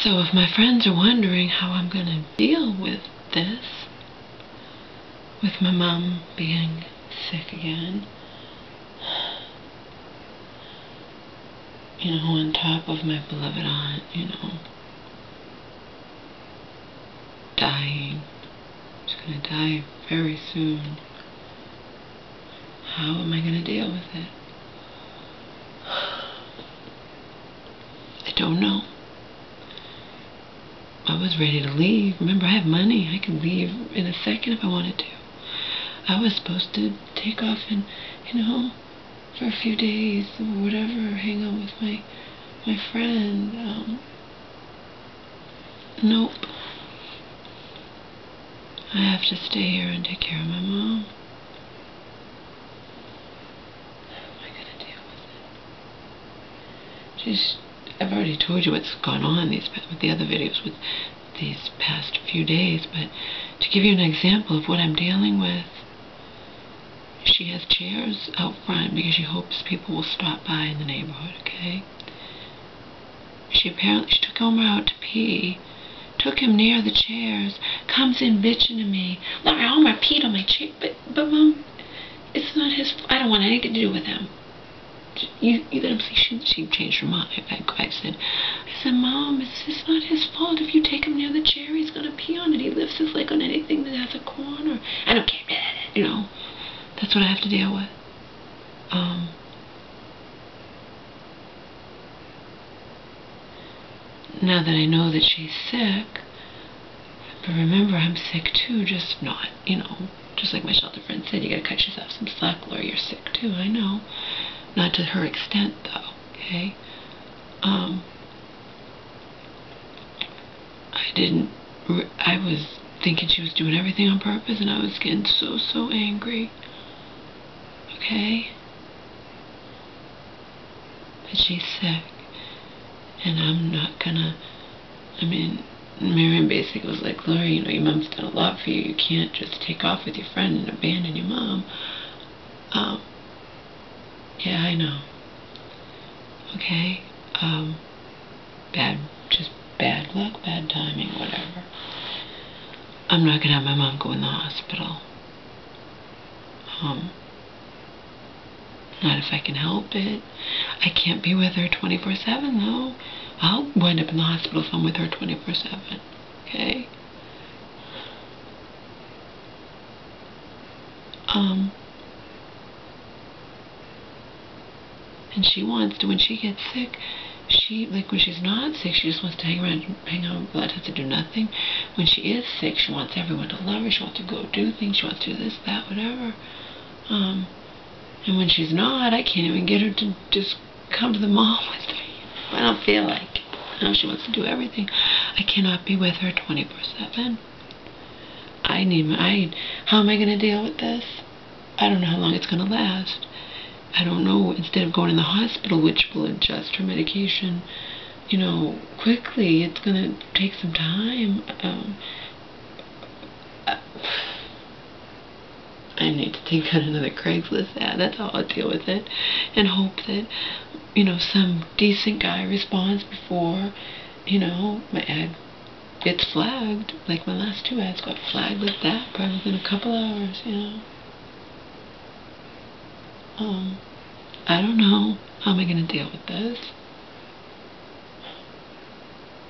So if my friends are wondering how I'm going to deal with this, with my mom being sick again, you know, on top of my beloved aunt, you know, dying. She's going to die very soon. How am I going to deal with it? I don't know. I was ready to leave. Remember, I have money. I could leave in a second if I wanted to. I was supposed to take off and, you know, for a few days or whatever, hang out with my friend. Nope. I have to stay here and take care of my mom. How am I going to deal with it? I've already told you what's gone on with the other videos with these past few days, but to give you an example of what I'm dealing with, she has chairs out front because she hopes people will stop by in the neighborhood, okay? She took Homer out to pee, took him near the chairs, comes in bitching to me, Laura, Homer peed on my chair. But Mom, it's not his fault. I don't want anything to do with him. You let him see. She changed her mind. I said, Mom, it's not his fault. If you take him near the chair, he's going to pee on it. He lifts his leg on anything that has a corner. I don't care. You know, that's what I have to deal with. Now that I know that she's sick, but remember, I'm sick too, just not, you know, just like my shelter friend said, you gotta cut yourself some slack, Laura, you're sick too, I know. Not to her extent, though, okay? I was thinking she was doing everything on purpose, and I was getting so angry, okay? But she's sick, and I'm not gonna, I mean, Miriam basically was like, Laura, you know, your mom's done a lot for you. You can't just take off with your friend and abandon your mom. Yeah, I know. Okay? Just bad luck, bad timing, whatever. I'm not gonna have my mom go in the hospital. Not if I can help it. I can't be with her 24/7, though. I'll wind up in the hospital if I'm with her 24/7. Okay? And she wants to, when she gets sick, like when she's not sick, she just wants to hang around, hang out, let her to do nothing. When she is sick, she wants everyone to love her. She wants to go do things. She wants to do this, that, whatever. And when she's not, I can't even get her to just come to the mall with me. I don't feel like it. Now she wants to do everything. I cannot be with her 24/7. How am I going to deal with this? I don't know how long it's going to last. I don't know, instead of going in the hospital, which will adjust her medication, you know, quickly, it's going to take some time. I need to take out another Craigslist ad. That's how I'll deal with it. And hope that, you know, some decent guy responds before, you know, my ad gets flagged. Like my last 2 ads got flagged like that, probably within a couple hours, you know. I don't know. How am I going to deal with this?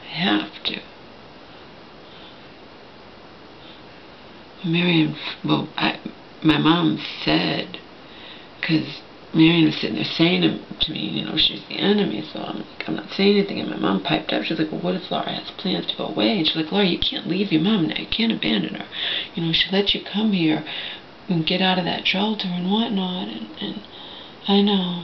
I have to. My mom said, because Marion was sitting there saying to me, you know, she's the enemy, so I'm like, I'm not saying anything, and my mom piped up. She's like, well, what if Laura has plans to go away? And she's like, Laura, you can't leave your mom now. You can't abandon her. You know, she let you come here and get out of that shelter and whatnot, and I know.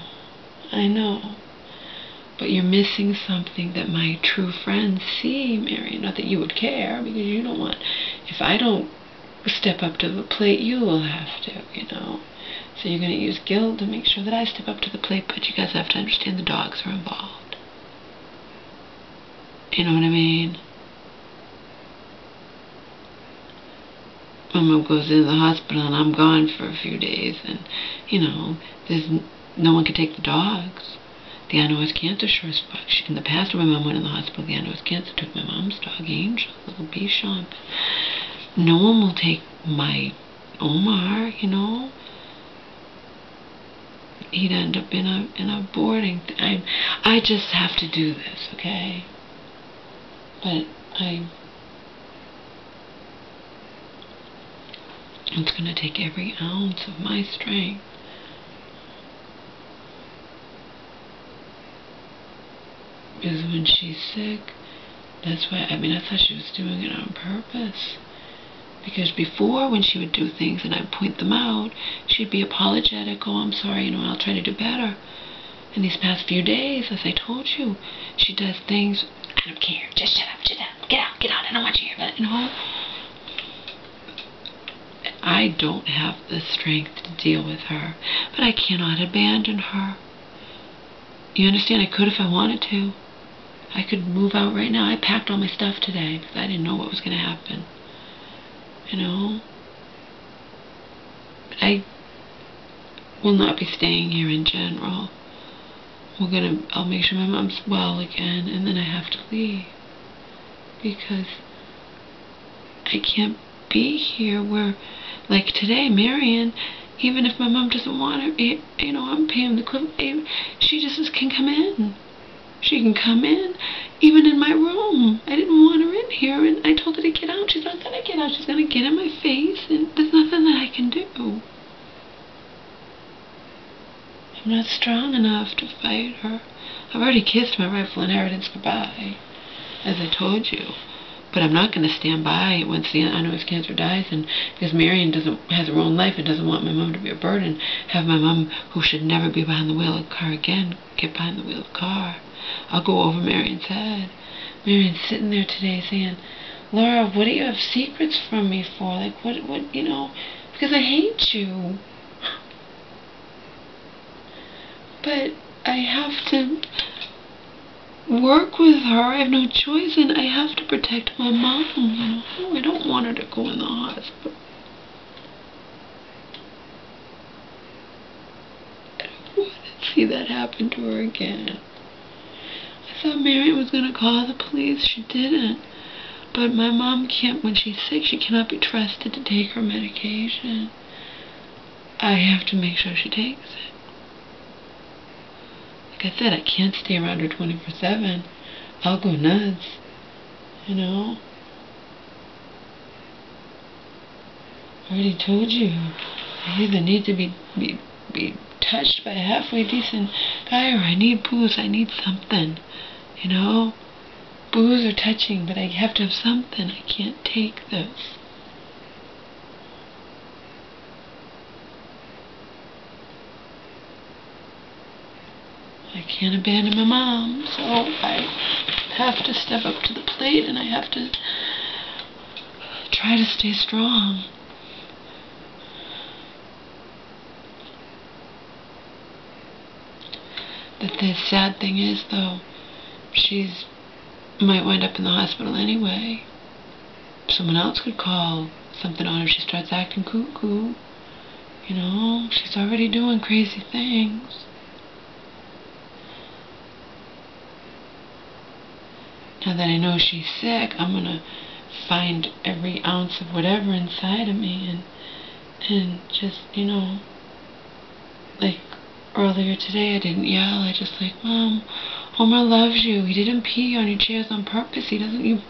But you're missing something that my true friends see, Marion. Not that you would care, because you don't want, if I don't step up to the plate, you will have to, you know. So you're going to use guilt to make sure that I step up to the plate, but you guys have to understand the dogs are involved. You know what I mean? My mom goes into the hospital and I'm gone for a few days, and, you know, no one can take the dogs. The unknown cancer sure as fuck. In the past, when my mom went in the hospital, the unknown cancer took my mom's dog, Angel, little Bichon. No one will take my Omar, you know. He'd end up in a boarding. I just have to do this, okay? But it's gonna take every ounce of my strength. Because when she's sick, that's why, I mean, I thought she was doing it on purpose. Because before, when she would do things and I'd point them out, she'd be apologetic. Oh, I'm sorry, you know, I'll try to do better. In these past few days, as I told you, she does things, I don't care, just shut up, get out, I don't want you here, but, you know. I don't have the strength to deal with her, but I cannot abandon her. You understand? I could if I wanted to. I could move out right now. I packed all my stuff today because I didn't know what was going to happen. You know? But I will not be staying here in general. I'll make sure my mom's well again, and then I have to leave. Because I can't be here where, like today, Marion, even if my mom doesn't want her, you know, I'm paying the equivalent. She just can come in. She can come in, even in my room. I didn't want her in here, and I told her to get out. She's not going to get out. She's going to get in my face, and there's nothing that I can do. I'm not strong enough to fight her. I've already kissed my rightful inheritance goodbye, as I told you. But I'm not going to stand by once the unknown cancer dies, and because Marion has her own life and doesn't want my mom to be a burden, have my mom, who should never be behind the wheel of a car again, get behind the wheel of a car. I'll go over Marion's head. Marion's sitting there today saying, Laura, what do you have secrets from me for? Like, what, you know, because I hate you. But I have to work with her. I have no choice, and I have to protect my mom, you know. I don't want her to go in the hospital. I don't want to see that happen to her again. I thought Marion was going to call the police. She didn't. But my mom can't, when she's sick, she cannot be trusted to take her medication. I have to make sure she takes it. Like I said, I can't stay around her 24/7. I'll go nuts, you know. I already told you, I either need to be touched by a halfway decent guy, or I need booze. I need something, you know. Booze or touching, but I have to have something. I can't take this. I can't abandon my mom, so I have to step up to the plate, and I have to try to stay strong. But the sad thing is, though, she's might wind up in the hospital anyway. Someone else could call something on her if she starts acting cuckoo. You know, she's already doing crazy things. Now that I know she's sick, I'm gonna find every ounce of whatever inside of me and just, you know, like earlier today I didn't yell. I just like, Mom, Omar loves you. He didn't pee on your chairs on purpose. He doesn't, you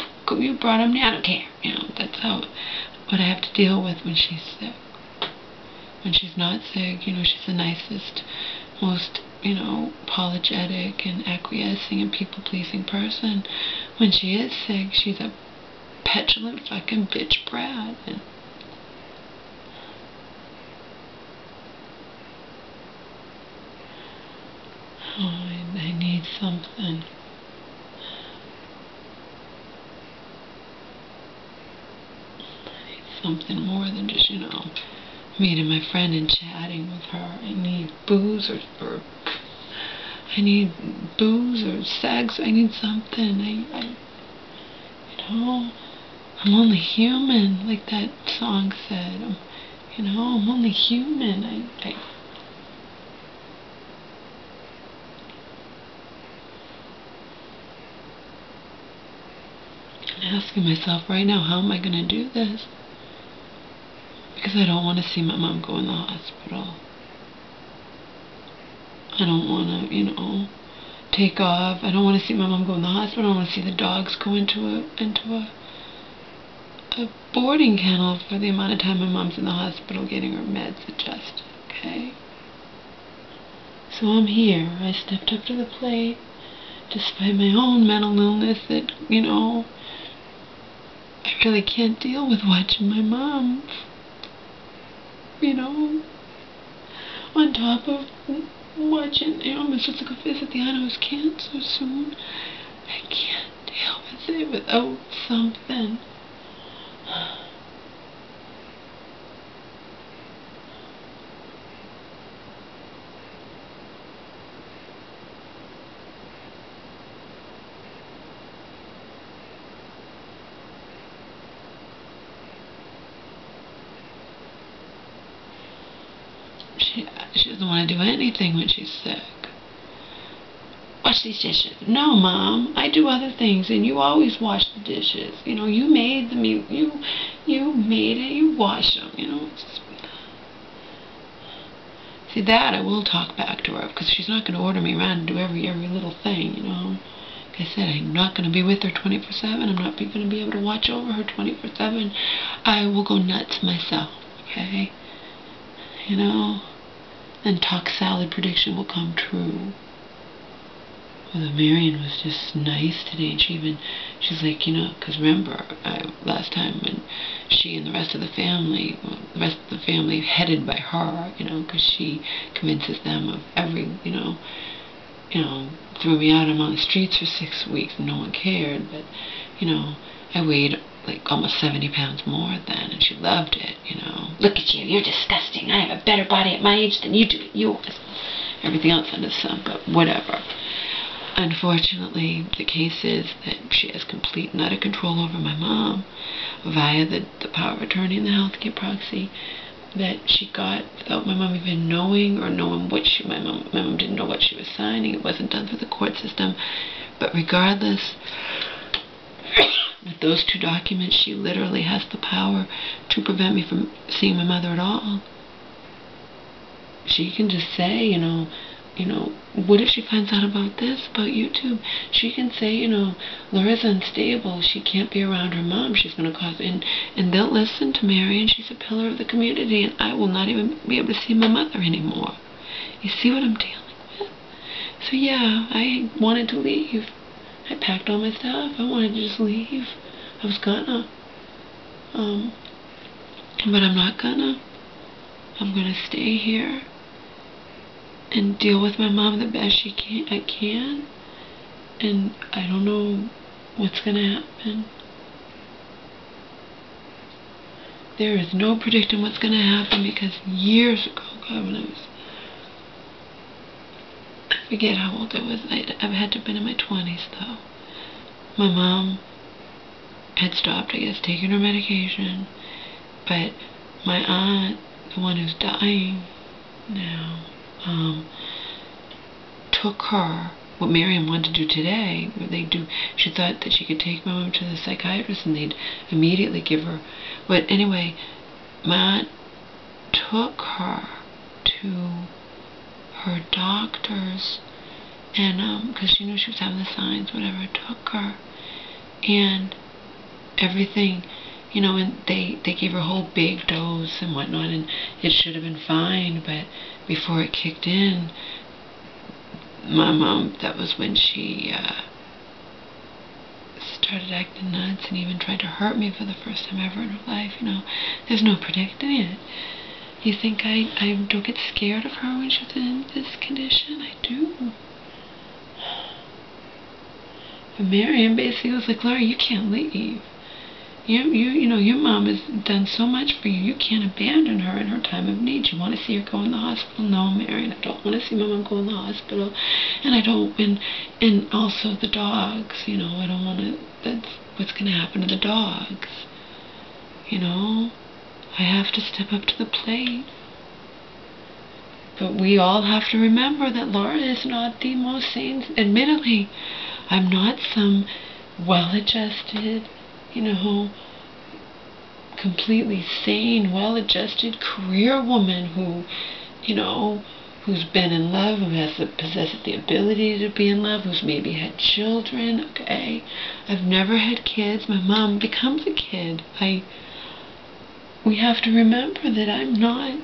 brought him down. I don't care. You know, that's what I have to deal with when she's sick. When she's not sick, you know, she's the nicest, most, you know, apologetic and acquiescing and people-pleasing person. When she is sick, she's a petulant fucking bitch brat. And I need something. I need something more than just, you know, meeting my friend and chatting with her. I need booze or I need booze or sex. I need something. I you know, I'm only human, like that song said. You know, I'm only human. asking myself right now, how am I going to do this? Because I don't want to see my mom go in the hospital. I don't want to, take off. I don't want to see my mom go in the hospital. I don't want to see the dogs go into a boarding kennel for the amount of time my mom's in the hospital getting her meds adjusted, okay? So I'm here. I stepped up to the plate, despite my own mental illness that, I really can't deal with watching my mom, on top of watching, my sister go visit the aunt who's cancer so soon. I can't deal with it without something. She doesn't want to do anything when she's sick. Wash these dishes. No, Mom, I do other things, and you always wash the dishes. You made them. You made it. You wash them. See, that I will talk back to her, because she's not going to order me around and do every little thing. Like I said, I'm not going to be with her 24/7. I'm not going to be able to watch over her 24/7. I will go nuts myself. Okay. And talk salad prediction will come true. Although Marion was just nice today, and she's like, because remember, last time when she and the rest of the family headed by her, because she convinces them of every, threw me out. I'm on the streets for 6 weeks and no one cared, but, I weighed like almost 70 pounds more then, and she loved it, Look at you, you're disgusting. I have a better body at my age than you do at yours. Everything else under the sun, but whatever. Unfortunately, the case is that she has complete and utter control over my mom via the power of attorney and the healthcare proxy that she got without my mom even knowing what my mom didn't know what she was signing. It wasn't done through the court system. But regardless, with those 2 documents, she literally has the power to prevent me from seeing my mother at all. She can just say, what if she finds out about this, about YouTube? She can say, Laura's unstable. She can't be around her mom. She's going to cause, and they'll listen to Mary, and she's a pillar of the community, and I will not even be able to see my mother anymore. You see what I'm dealing with? So yeah, I wanted to leave. I packed all my stuff. I wanted to just leave. I was gonna. But I'm not gonna. I'm gonna stay here and deal with my mom the best I can. And I don't know what's gonna happen. There is no predicting what's gonna happen, because years ago, God, when I forget how old I was. I had to have been in my 20s, though. My mom had stopped, I guess, taking her medication, but my aunt, the one who's dying now, took her. What Miriam wanted to do today, she thought that she could take my mom to the psychiatrist and they'd immediately give her. But anyway, my aunt took her to her doctors, and because she knew she was having the signs, whatever, took her, and everything, and they gave her a whole big dose and whatnot, and it should have been fine, but before it kicked in, my mom, that was when she started acting nuts and even tried to hurt me for the first time ever in her life. There's no predicting it. You think I don't get scared of her when she's in this condition? I do. But Miriam basically was like, Laura, you can't leave. Your mom has done so much for you. You can't abandon her in her time of need. You want to see her go in the hospital? No, Marion, I don't want to see my mom go in the hospital. And I don't, and also the dogs, I don't want to, that's what's going to happen to the dogs. I have to step up to the plate. But we all have to remember that Laura is not the most sane. Admittedly, I'm not some well-adjusted, completely sane, well-adjusted career woman who, who's been in love, who possesses the ability to be in love, who's maybe had children, okay? I've never had kids. My mom becomes a kid. We have to remember that I'm not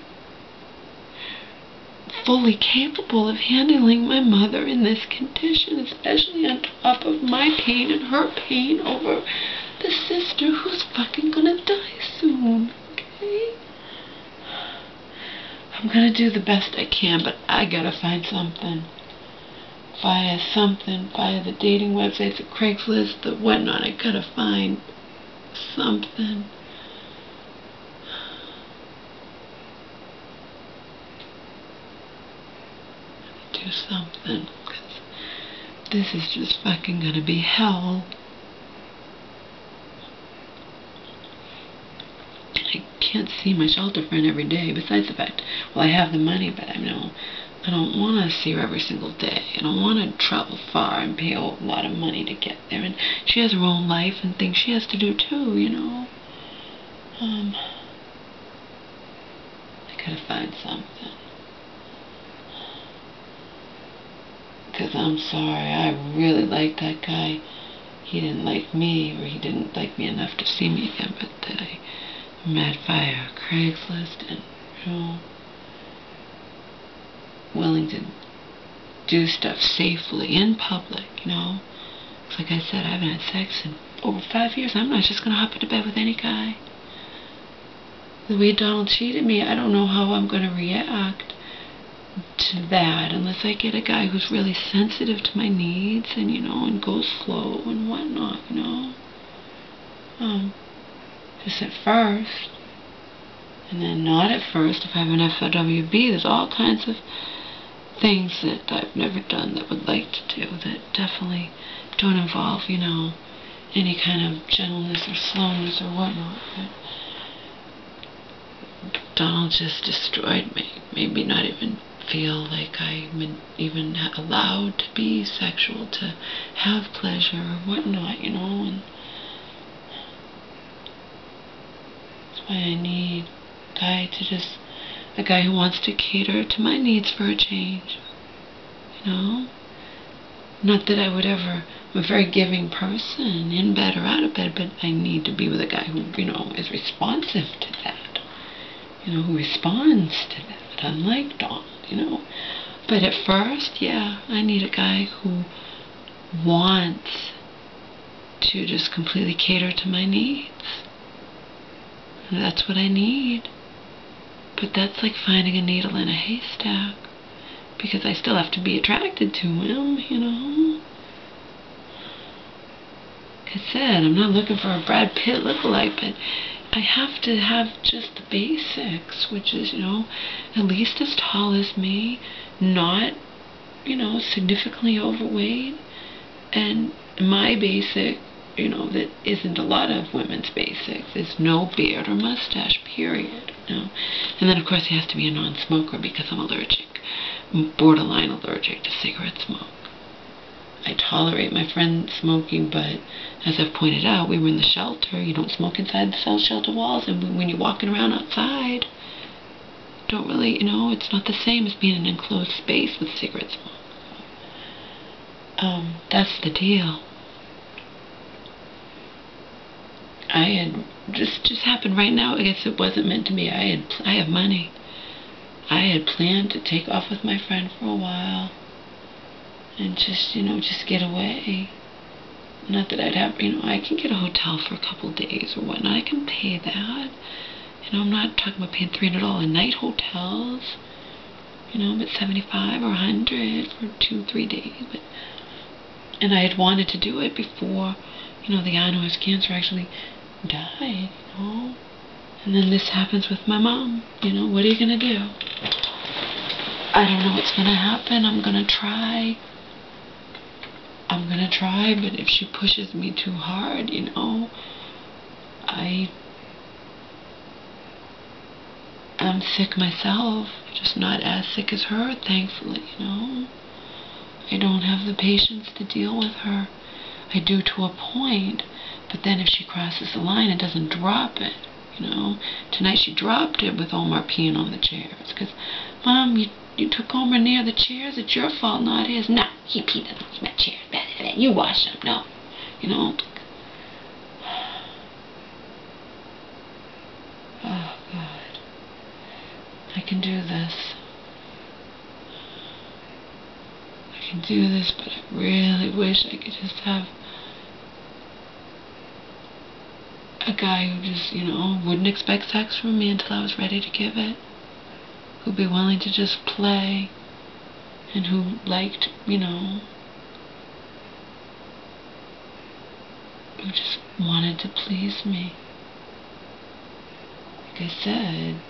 fully capable of handling my mother in this condition, especially on top of my pain and her pain over the sister who's fucking gonna die soon, okay? I'm gonna do the best I can, but I gotta find something. Via the dating websites, the Craigslist, the whatnot, I gotta find something. Do something, because this is just fucking gonna be hell. I can't see my shelter friend every day, besides the fact, well, I have the money, but I don't want to see her every single day. I don't want to travel far and pay a lot of money to get there, and she has her own life and things she has to do too, I gotta find something. Because I'm sorry, I really liked that guy. He didn't like me, or he didn't like me enough to see me again, but that I met via Craigslist and, willing to do stuff safely in public, It's like I said, I haven't had sex in over 5 years. I'm not just going to hop into bed with any guy. The way Donald treated me, I don't know how I'm going to react to that unless I get a guy who's really sensitive to my needs and, and goes slow and whatnot, Just at first. And then not at first. If I have an FWB, there's all kinds of things that I've never done that would like to do that definitely don't involve, any kind of gentleness or slowness or whatnot. But Donald just destroyed me. Made me not even feel like I'm even allowed to be sexual, to have pleasure or whatnot, and that's why I need a guy who wants to cater to my needs for a change, Not that I would ever, I'm a very giving person, in bed or out of bed, but I need to be with a guy who, is responsive to that, who responds to that, unlike Don, But at first, yeah, I need a guy who wants to just completely cater to my needs. And that's what I need. But that's like finding a needle in a haystack, because I still have to be attracted to him, Like I said, I'm not looking for a Brad Pitt lookalike, but I have to have just the basics, which is, at least as tall as me, not, significantly overweight, and my basic, that isn't a lot of women's basics, is no beard or mustache, period, And then, of course, he has to be a non-smoker, because I'm borderline allergic to cigarette smoke. I tolerate my friend smoking, but as I've pointed out, we were in the shelter. You don't smoke inside the shelter walls, and when you're walking around outside, don't really, it's not the same as being in an enclosed space with cigarette smoke. That's the deal. I had just happened right now. I guess it wasn't meant to be. I have money. I had planned to take off with my friend for a while and just get away. Not that I'd have, I can get a hotel for a couple days or whatnot. I can pay that. I'm not talking about paying $300 a night hotels. But $75 or $100 for 2-3 days. And I had wanted to do it before, the guy who has cancer actually died, And then this happens with my mom. What are you going to do? I don't know what's going to happen. I'm going to try. But if she pushes me too hard, I'm sick myself, just not as sick as her, thankfully, I don't have the patience to deal with her. I do to a point, But then if she crosses the line and doesn't drop it, you know, tonight she dropped it with Omar peeing on the chairs. Because, Mom, you took Omar near the chairs. It's your fault, not his. No, he peed on my chair. You wash him. No, you know. Oh, God. I can do this. I can do this, but I really wish I could just have a guy who just, you know, wouldn't expect sex from me until I was ready to give it. Who'd be willing to just play. And who liked, you know, who just wanted to please me. Like I said,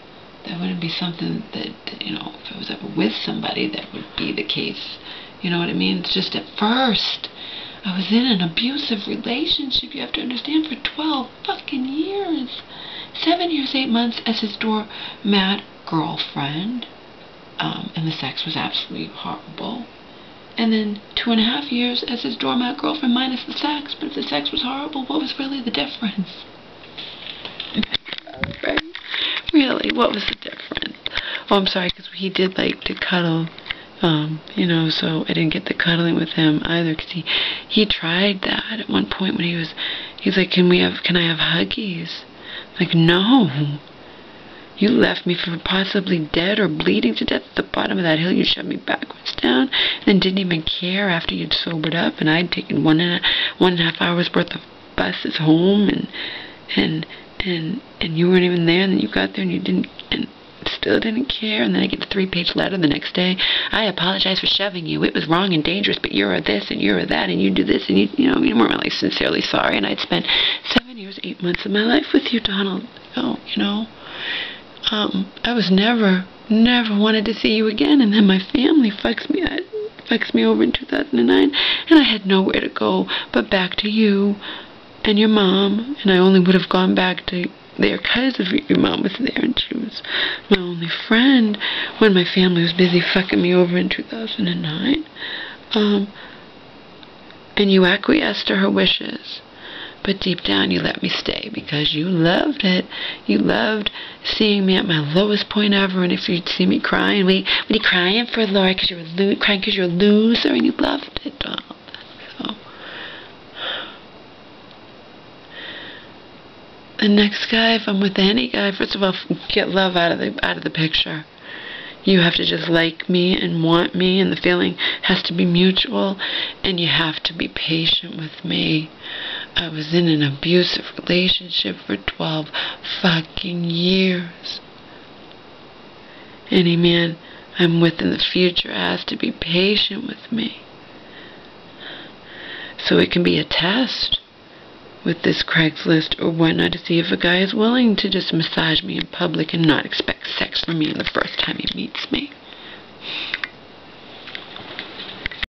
that wouldn't be something that, you know, if I was ever with somebody, that would be the case. You know what I mean? It's just at first, I was in an abusive relationship, you have to understand, for 12 fucking years. 7 years, 8 months as his doormat girlfriend. And the sex was absolutely horrible. And then 2.5 years as his doormat girlfriend minus the sex. But if the sex was horrible, what was really the difference? Right? Really, what was the difference? Oh, I'm sorry, because he did like to cuddle. You know, so I didn't get the cuddling with him either, because he tried that at one point when he's like, can I have huggies? Like, no. You left me for possibly dead or bleeding to death at the bottom of that hill. You shoved me backwards down and didn't even care after you'd sobered up, and I'd taken 1.5 hours worth of buses home, and you weren't even there, and then you got there and you didn't, and still didn't care, and then I get a 3-page letter the next day. I apologize for shoving you. It was wrong and dangerous, but you're a this and you're a that, and you do this, and you know, you weren't really sincerely sorry, and I'd spent 7 years, 8 months of my life with you, Donald. Oh, you know. I was never wanted to see you again, and then my family fucks me over in 2009, and I had nowhere to go but back to you and your mom, and I only would have gone back to there because of your mom was there, and she was my only friend when my family was busy fucking me over in 2009. And you acquiesced to her wishes. But deep down you let me stay because you loved it. You loved seeing me at my lowest point ever, and if you'd see me crying, were you crying for Laura because you were crying because you're a loser, and you loved it, Donald. So the next guy, if I'm with any guy, first of all, get love out of the picture. You have to just like me and want me, and the feeling has to be mutual, and you have to be patient with me. I was in an abusive relationship for 12 fucking years. Any man I'm with in the future has to be patient with me. So it can be a test with this Craigslist or whatnot to see if a guy is willing to just massage me in public and not expect sex from me the first time he meets me.